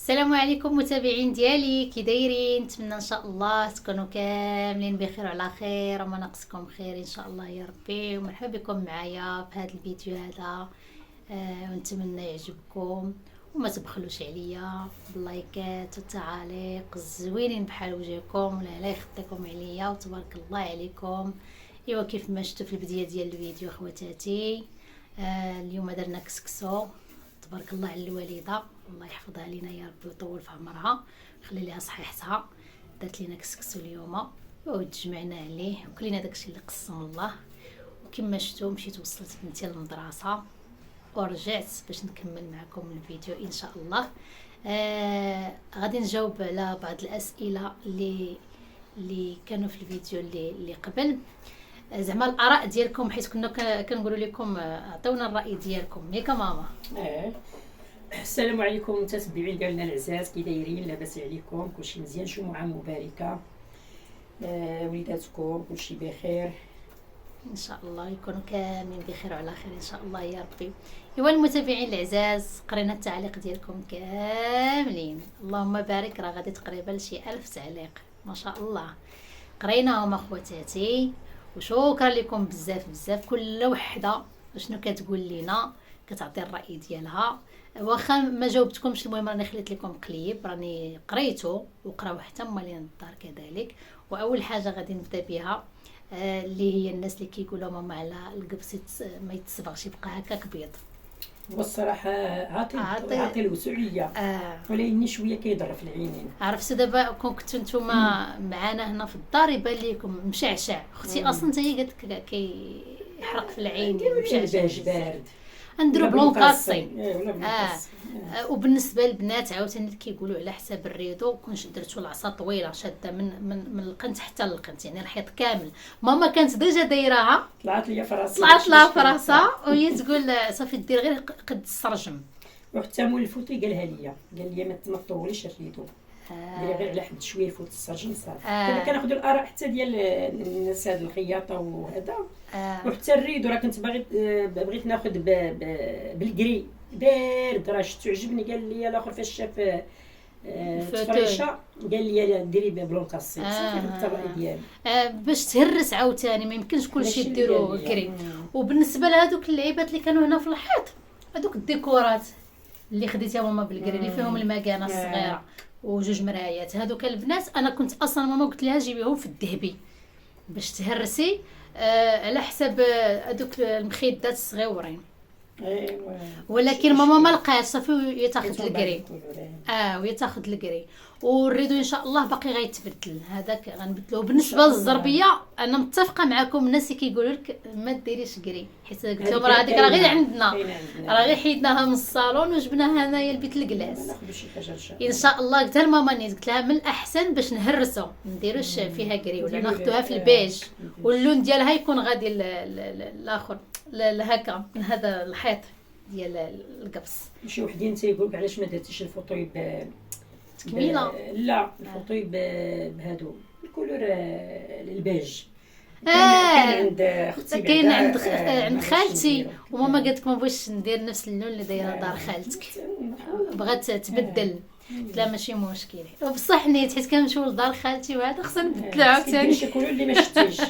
السلام عليكم متابعين ديالي، كي دايرين؟ نتمنى ان شاء الله تكونوا كاملين بخير وعلى خير وما ناقصكم خير ان شاء الله يا ربي. ومرحبا بكم معايا في هذا الفيديو هذا. ونتمنى يعجبكم وما تبخلوش عليا باللايكات والتعاليق الزوينين بحال وجهكم، ولا لا يخطيكم عليا وتبارك الله عليكم. ايوا كيف ما شفتوا في البدايه ديال الفيديو خواتاتي، اليوم درنا كسكسو. تبارك الله على الوالده، الله يحفظها لينا يا ربي ويطول في عمرها ويخلي ليها صحيحتها. دارت لينا كسكسو اليوم وتجمعنا عليه وكلينا داكشي اللي قسم الله. وكما شفتوا مشيت وصلت بنتي للمدرسه ورجعت باش نكمل معكم الفيديو ان شاء الله. غادي نجاوب على بعض الاسئله اللي كانوا في الفيديو اللي قبل، زعما الاراء ديالكم، حيت كنا كنقولوا لكم عطيونا الراي ديالكم ياك ماما. السلام عليكم متتبعين ديالنا العزاز، كي دايرين؟ لاباس عليكم؟ كلشي مزيان؟ جمعه مباركه، وليداتكم كلشي بخير ان شاء الله يكونوا كاملين بخير وعلى خير ان شاء الله يا ربي. ايوا المتابعين العزاز، قرينا التعليق ديالكم كاملين، اللهم بارك، راه غادي تقريبا لشي 1000 تعليق ما شاء الله. قريناهم اخواتاتي وشكرا لكم بزاف بزاف. كل وحده شنو كتقول لينا كتعطي الراي ديالها، واخا ما جاوبتكمش المهم راني خليت لكم قليب، راني قريته وقراو حتى مالين الدار كذلك. واول حاجه غادي نبدا بها اللي هي الناس اللي كيقولوا ماما على القبص ما يتصبغش يبقى هكاك بيض. والصراحه عاطي الوسعيه، ولكن شويه كيضر في العينين. عرفتوا دابا كون كنتو نتوما معانا هنا في الدار يبان لكم مشعشع، اختي اصلا حتى هي قالت لك كيحرق في العين مشعشع بارد، نديرو بلون كاسي. وبالنسبه للبنات عاوتاني كيقولوا على حساب الريدو، كون درتو العصا طويله شاده من القنت حتى للقنت، يعني الحيط كامل. ماما كانت ديجا دايراها، طلعت ليا في راسها في راسها وهي تقول صافي دير غير قد السرجم. وحتى مول الفوتي قالها ليا، قال لي ما تطوليش الريدو، ديري غير على حد شويه الفوت السرجم صافي. كنا كناخذ الاراء حتى ديال الناس هاد الخياطه وهذا. وحتى الريدو راه كنت بغيت ناخذ بالكري بارد، راه شفتو عجبني. قال لي الاخر فاش شاف التفريشه قال لي ديري بلون كاسي صافي. درت الراي ديالي باش تهرس عاوتاني، ما يمكنش كلشي ديرو كري. وبالنسبه لهذوك اللعيبات اللي كانوا هنا في الحيط، هذوك الديكورات اللي خديتها ماما بالكري اللي فيهم المكانه الصغيره وجوج مرايات، هذوك البنات انا كنت اصلا ماما قلت لها جيبيهم في الذهبي باش تهرسي على حساب هذوك المخيدات الصغيورين. ولكن ماما ما لقاش، صافي يتاخذ الكري. ويتاخذ الكري. والريدو ان شاء الله باقي غيتبدل، هذاك غنبدلوه. بالنسبه للزربيه انا متفقه معكم، الناس اللي كيقولوا لك ما ديريش كري، حيت قلت لهم راه هذيك راه غير عندنا، راه غير حيدناها من الصالون وجبناها هنايا لبيت الكلاس ان شاء الله. قلت لها ماما نيت، قلت لها من الاحسن باش نهرسوا ما نديروش فيها كري، ولا ناخذوها في البيج واللون ديالها يكون غادي الاخر هكا من هذا الحيط ديال القبص. شي وحدين تيقولوا علاش ما درتيش الفوطوي تكميله؟ لا الفوطوي بهادو الكولور البيج. كان عند اختي، كاين عند خالتي، وماما قالت لك ما بغيتش ندير نفس اللون اللي دايره دار خالتك، بغات تبدل. قلت لها ماشي مشكل، وبصح نيت حيت كنمشيو لدار خالتي وهذا خصنا نبدلو عاوتاني. شي كولور اللي ما شفتيش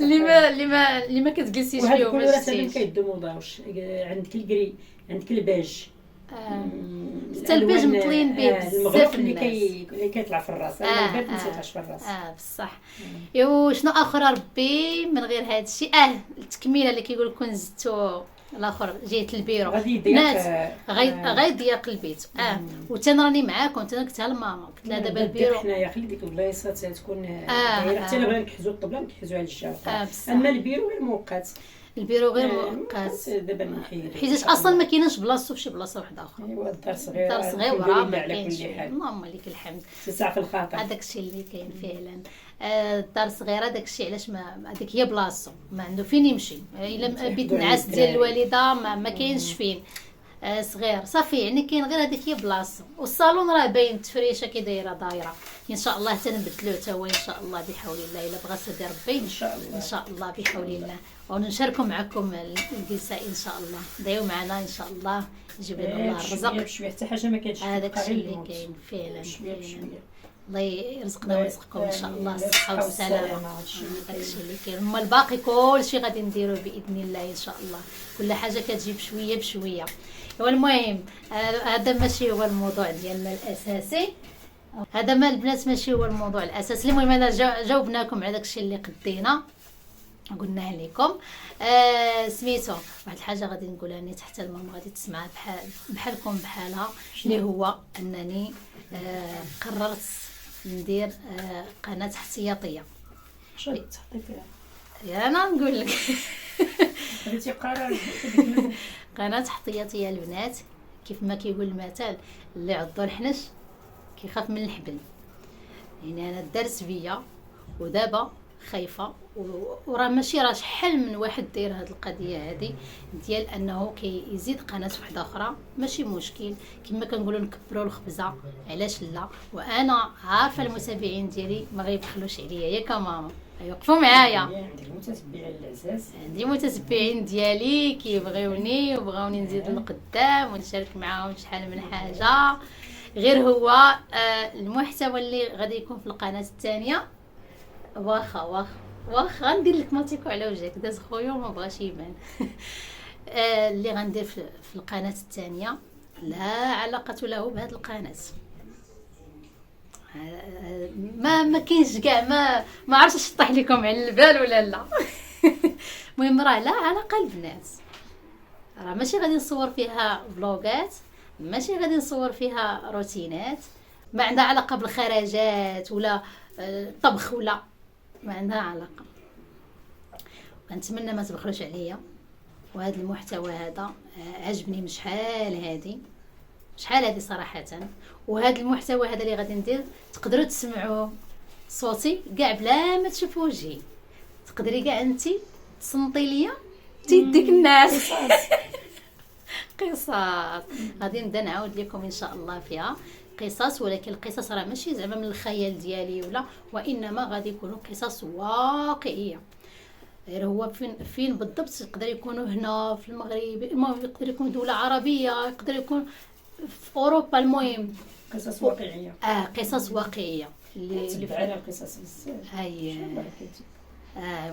اللي ما كتجلسيش فيه وما شفتيش. شفتيش. كيدو موضاوش عندك الكري، عندك البيج، حتى البيج مطلين به بزاف الناس اللي كيطلع في الراس. انا البارد ما تيطلعش في الراس. بصح. وشنو اخر ربي من غير هذا الشيء؟ التكميله اللي كيقول لكم زدتو الاخر جهه البيرو ناس غيضيق البيت. وتن راني معاكم، تن قلتها لماما، قلت لها دابا البيرو حنايا خلي ديك البلايصات تكون دايره، حتى الا بغينا نحجزوا الطبله نحجزوا على الشارع. اما البيرو غير مؤقت، البيرو غير مؤقت، دابا نحيد حيت اصلا ما كايناش بلاصتو في شي بلاصه واحده اخرى. ايوا الدار صغيره، الدار صغيره ما على كاينش. كل حال اللهم لك الحمد، تسع في الخاطر. هذاك الشيء اللي كاين فعلا. الدار صغيره، داك الشيء علاش ما هذيك هي بلاصتو، ما عنده فين يمشي. الا بيت نعاس ديال الوالده ما كاينش فين. صغير صافي، يعني كاين غير هذيك هي بلاصه، والصالون راه باين التفريشه كي دايره دايره. ان شاء الله تنبدلوه حتى هو ان شاء الله بحول الله، الا بغى سيدي ربي ان شاء الله ان شاء الله بحول الله. ونشاركوا معكم الجلسه ان شاء الله. دايو معنا ان شاء الله، يجيب لنا الله الرزق بشويه حتى حاجه ما كانتش هذاك الشيء اللي كاين فعلا. الله يرزقنا ويرزقكم ان شاء الله الصحه والسلامه. هذاك الشيء اللي كاين، اما الباقي كلشي غادي نديروه باذن الله ان شاء الله. كل حاجه كتجيب شويه بشويه. والمهم هذا ماشي هو الموضوع ديالنا الاساسي، هذا ما البنات ماشي هو الموضوع الاساسي. المهم انا جاوبناكم على داك الشيء اللي قدينا قلناها لكم. سميتو واحد الحاجه غادي نقولها نيت حتى الماما غادي تسمعها بحالكم بحالها، اللي هو انني قررت ندير قناه احتياطيه. شنو تحطي فيها؟ يا انا نقول لك درتي قرار قناه احتياطيه البنات. كيف ما كيقول المثل، اللي عضو الحنش كيخاف من الحبل. يعني انا دارت بيا ودابا خايفه، وراه ماشي راه شحال من واحد داير هاد القضيه هادي ديال انه كيزيد قناه وحده اخرى. ماشي مشكل، كما كنقولوا نكبروا الخبزه علاش لا. وانا عارفه المتابعين ديالي ما غيبخلوش عليا ياك ماما، يوقفوا معايا. عندك متتبعين العزاز، عندي متتبعين ديالي كيبغيوني وبغاوني نزيد لقدام ونشارك معاهم شحال من حاجه. غير هو المحتوى اللي غادي يكون في القناه الثانيه، واخا غندير لك ماتيكو على وجهك، داز خويا وما بغاش يبان. اللي غندير في القناه الثانيه لا علاقه له بهذه القناه. ما كاينش كاع، ما عرفتش نطيح لكم على البال ولا لا. المهم راه لا علاقه البنات، راه ماشي غادي نصور فيها فلوغات، ماشي غادي نصور فيها روتينات، ما عندها علاقه بالخرجات ولا الطبخ، ولا ما عندها علاقه. كنتمنى ما تبخلوش عليا. وهذا المحتوى هذا عجبني من شحال هذه صراحه. وهذا المحتوى هذا اللي غادي ندير تقدروا تسمعوا صوتي كاع بلا ما تشوفوا وجهي. تقدري كاع انت تصنتي ليا تيديك الناس. قصص غادي نبدا نعاود لكم ان شاء الله فيها قصص، ولكن القصص راه ماشي زعما من الخيال ديالي ولا، وانما غادي يكونوا قصص واقعيه. غير هو فين بالضبط؟ يقدر يكونوا هنا في المغرب، يقدر يكون دوله عربيه، يقدر يكون في اوروبا. المهم قصص واقعيه. قصص واقعيه اللي تبعنا القصص بزاف.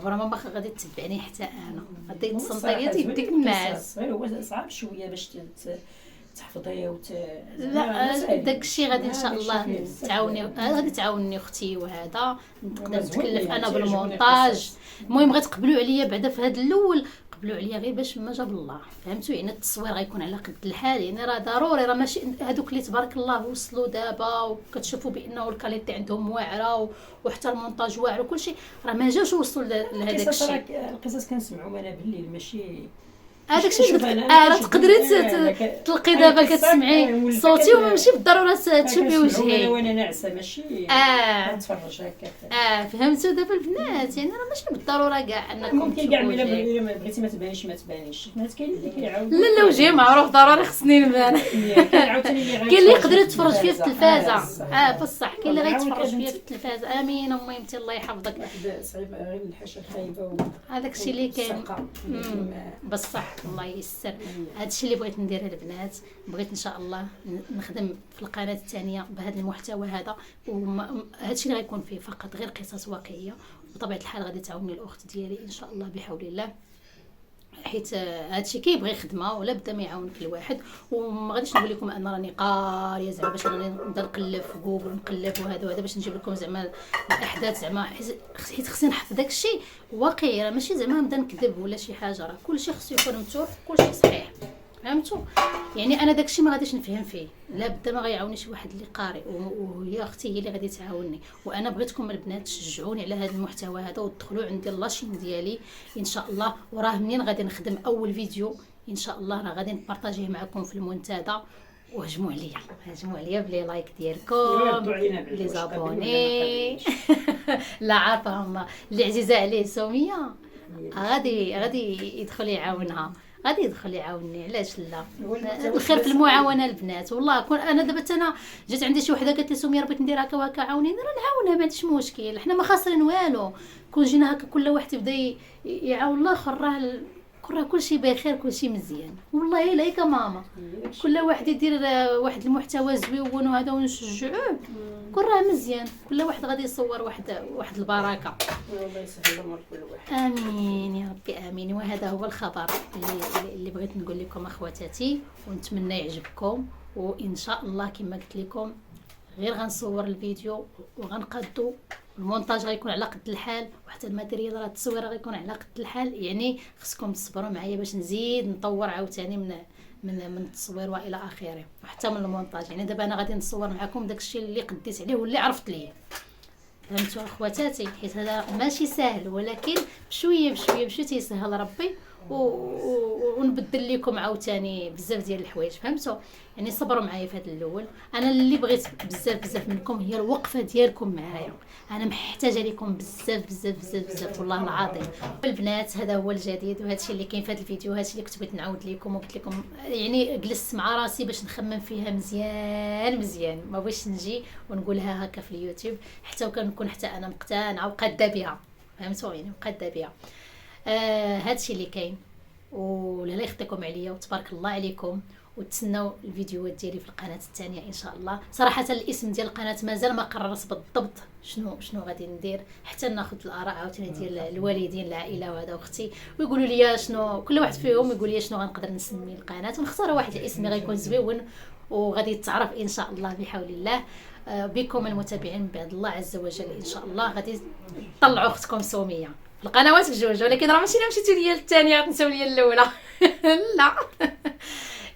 ورا ماما غادي تتبعني حتى انا، غادي تصنطي تيديك الناس. غير هو صعب شويه باش تحفظي لا داكشي غادي ان شاء الله تعاوني، غادي تعاونني اختي، وهذا نقدر نتكلف انا بالمونتاج. المهم غتقبلوا عليا بعدا في هذا الاول، قبلوا عليا غير باش ما جاب الله، فهمتوا؟ يعني التصوير غيكون على قد الحال، يعني راه ضروري، راه ماشي هذوك اللي تبارك الله وصلوا دابا وكتشوفوا بانه الكاليتي عندهم واعره وحتى المونتاج واعر وكل شيء، راه ما جاوش وصلوا لهذاك الشيء. القصص كنسمعوا انا بالليل ماشي هذاك الشيء راه تقدري تلقي دابا كتسمعي صوتي وماشي بالضروره تشوفي وجهي وانا ناعسه، ماشي نتفرج هكا. فهمتوا دابا البنات؟ يعني راه ماشي بالضروره كاع انكم ممكن كاع الا بغيتي ما تبانيش البنات كاين اللي كيعاود لا وجهي معروف ضروري خصني نبان. كاين اللي يقدر يتفرج فيا في التلفازه، بصح كاين اللي غيتفرج فيا في التلفازه. امين امي انت الله يحفظك. واحد صعيبه غير الحاجه خايبه هذاك الشيء اللي كاين بصح. الله ييسر. هذا الشيء اللي بغيت نديره البنات، بغيت ان شاء الله نخدم في القناه الثانيه بهذا المحتوى هذا، وهذا الشيء اللي غيكون فيه فقط غير قصص واقعيه. بطبيعه الحال غادي تعاوني الاخت ديالي ان شاء الله بحول الله، حيت هذا الشيء كيبغي خدمه ولا بدا ما يعاونك الواحد. وما غاديش نقول لكم ان راني قاريه زعما باش راني نبدا نقلب في جوجل ونقلب وهذا باش نجيب لكم زعما الاحداث، زعما حيت خصني نحفظ داك الشيء واقعي، راه ماشي زعما نبدا نكذب ولا شي حاجه، راه كلشي خصو يكون مفتوح، كلشي صحيح. فهمتوا؟ يعني انا داكشي ما غاديش نفهم فيه، لا بدا ما غيعاوني شي واحد اللي قارئ، وهي اختي هي اللي غادي تعاوني. وانا بغيتكم البنات تشجعوني على هذا المحتوى هذا، وتدخلوا عندي لاشين ديالي ان شاء الله. وراه منين غادي نخدم اول فيديو ان شاء الله راه غادي نبارطاجيه معكم في المنتدى. وهجموا عليا بلي لايك ديالكم، بلي زابوني. لا عارفه هما اللي عزيزه عليه سميه غادي يدخل يعاونها. غادي يدخل يعاونني، علاش لا؟ الخير في المعاونه البنات. والله انا دابا انا جات عندي شي وحده قالت لي سميه ربيت ندير هكا وهكا عاونيني، راه نعاونها ما عنديش مشكل، حنا ما خاسرين والو. كون جينا هكا كل واحد يبدا يعاون الاخر راه كلشي بخير كلشي مزيان. والله الا هيك ماما كل واحد يدير واحد المحتوى زوين وهذا ونشجعوه كل راه مزيان. كل واحد غادي يصور واحد البركه. الله يسهل امر كل واحد. امين يا ربي امين. وهذا هو الخبر اللي بغيت نقول لكم اخواتاتي، ونتمنى يعجبكم. وان شاء الله كما قلت لكم غير غنصور الفيديو وغنقادو المونتاج غيكون على قد الحال، وحتى الماتيريال راه التصوير غيكون على قد الحال. يعني خصكم تصبروا معايا باش نزيد نطور عاوتاني من التصوير والى اخره، وحتى من المونتاج. يعني دابا انا غادي نصور معكم داكشي اللي قديت عليه واللي عرفت ليه. فهمتوا اخواتاتي؟ حيت هذا ماشي سهل، ولكن بشويه تيسهل ربي. ونبدل لكم عاوتاني بزاف ديال الحوايج. فهمتوا؟ يعني صبروا معايا في هذا الاول. انا اللي بغيت بزاف منكم هي الوقفه ديالكم معايا. انا محتاجه لكم بزاف والله العظيم. البنات هذا هو الجديد، وهذا الشيء اللي كاين في هذا الفيديو، هذا الشيء اللي كنت بغيت نعاود لكم وقلت لكم. يعني جلست مع راسي باش نخمم فيها مزيان، ما بغيتش نجي ونقولها هكا في اليوتيوب، حتى وكنكون حتى انا مقتنعه وقاده بها. فهمتوا؟ يعني مقاده بها. هذا الشيء اللي كاين. ولا يخطيكم عليا وتبارك الله عليكم. وتسناو الفيديوهات ديالي في القناه الثانيه ان شاء الله. صراحه الاسم ديال القناه مازال ما قررت بالضبط شنو غادي ندير، حتى ناخذ الاراء عاوتاني ديال الوالدين العائله وهذا واختي، ويقولوا لي شنو كل واحد فيهم يقول لي شنو غنقدر نسمي القناه، ونختار واحد الاسم غيكون زوين وغادي يتعرف ان شاء الله بحول الله. بكم المتابعين من بعد الله عز وجل ان شاء الله غادي تطلعوا اختكم سميه في القنوات بجوج. ولكن راه ماشي مشيتوا ليا الثانيه غتنساو ليا الاولى. لا.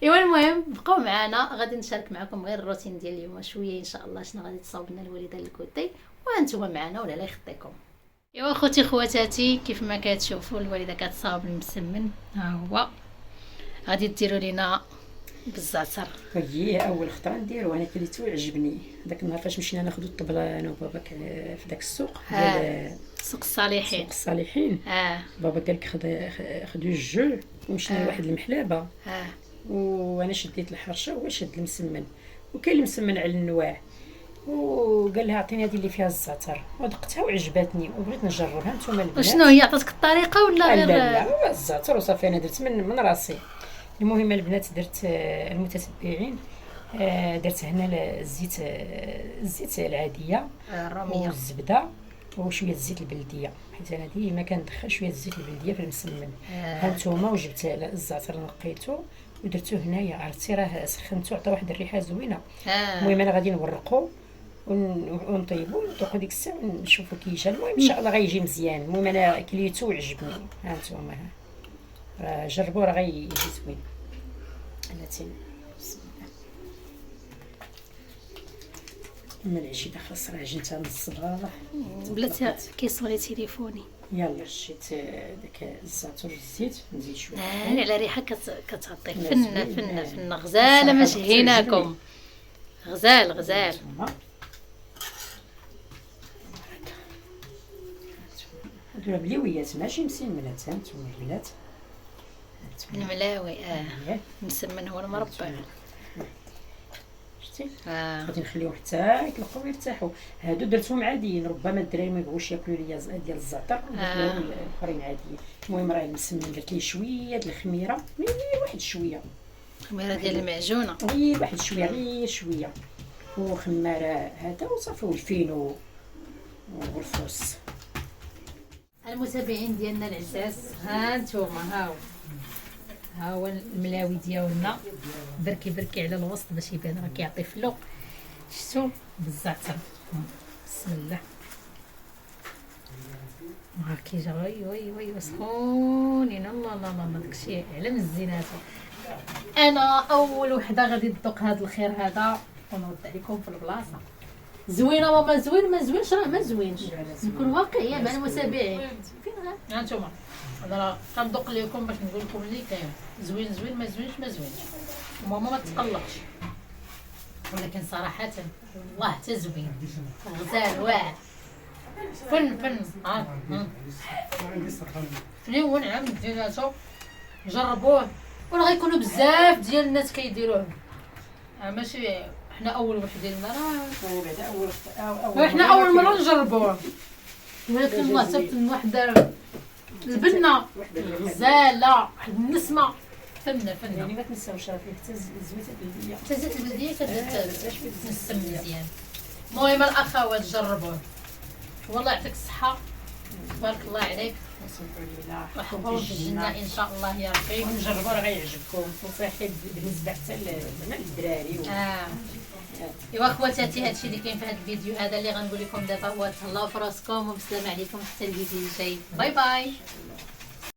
ايوا المهم بقاو معنا، غادي نشارك معكم غير الروتين ديال اليوم شويه ان شاء الله شنو غادي تصاوب لنا الوالده الكوتي، وانتم معنا ولا لا يخطيكم. ايوا اخوتي خواتاتي كيف ما كتشوفوا الوالده كتصاوب المسمن. ها هو غادي ديروا لينا بالزعتر. هي اول خطره نديرو. انا كليتو عجبني داك النهار فاش مشينا ناخذ الطبله انا وباباك في داك السوق ديال سوق الصالحين. بابا قال لك خدوا الجوع ومشينا لواحد المحلابه. وانا شديت الحرشه وهو شد المسمن، وكاين المسمن على النواع، وقال لها عطيني هذه اللي فيها الزعتر، ودقتها وعجبتني وبغيت نجربها. نتوما البنات شنو هي عطاتك الطريقه ولا غير؟ لا الزعتر وصافي. انا درت من راسي. المهم البنات درت المتتبعين درت هنا الزيت العاديه الروميه والزبده وشويه الزيت البلديه، حيت انا ديما كندخل شويه الزيت البلديه في المسمن. هانتوما وجبت الزعتر نقيتو ودرتو هنايا، عرفتي راه سخنتو عطى واحد الريحه زوينه. المهم انا غادي نورقو ونطيبو ندوقو ديك الساعه ونشوفو كيجا. المهم ان شاء الله غيجي مزيان. المهم انا كليتو وعجبني. هانتوما راه جربوه راه غيجي زوين. بلاتي من العشي داخل الصرا عجنتها من الصباح. بلاتي كيصوني تليفوني. يلا شيت داك الزعتر والزيت نزيد شويه على ريحه كتعطي فن غزاله ما شهيناكم. غزال هادو بليويات ماشي مسمنات. هانتوما البنات الملاوي مسمن هو المربع. شتي غادي نخليهم حتى يطلقوا ويرتاحوا. هادو درتهم عاديين، ربما الدراري ما يبغوش ياكلوا ليا ديال الزعتر درتهم الاخرين عاديين. المهم راه المسمن درت ليه شويه د الخميره، واحد شويه خميره ديال المعجونه، غير واحد شويه غير شويه، وخماره هذا وصافي، والفينو والفوس. المتابعين ديالنا العزاز ها نتوما ها هو الملاوي ديالنا بركي على الوسط باش يبان راه كيعطي فلو. شفتوا بالزعتر. بسم الله ها كيجا وي سخونين. الله داكشي على مزيناته. انا اول وحده غادي تذوق هذا الخير هذا ونرد عليكم في البلاصه. زوينه وما زوين ما زوينش راه ما زوينش. نكون واقعيه مع المتابعين. فين ها نتوما هذا راه كنذوق لكم باش نقول لكم اللي كاين زوين ما زوينش. ماما ما تقلقش، ولكن صراحه والله حتى زوين غزال واعر فن فنيون عام ديالاتو جربوه وراه غيكونوا بزاف ديال الناس كيديروه. ماشي حنا اول وحدين راه بعدا حنا اول مره نجربوه. ولكن الله تبت واحد البنه غزاله، واحد النسمه فنه يعني ما تنساوش راه فيه حتى الزويته البلديه، حتى زيت البلديه كتنسم مزيان. المهم الاخوات جربوه والله يعطيك الصحه، تبارك الله عليك، وحبوه في الجنه ان شاء الله يا ربي. ونجربوا راه غيعجبكم وصحي بالنسبه حتى للدراري. ايوا خواتاتي هادشي اللي كاين في هذا الفيديو هذا اللي غنقول لكم دابا هو. تهلاو في راسكم وبسلام عليكم حتى الفيديو الجاي. باي باي.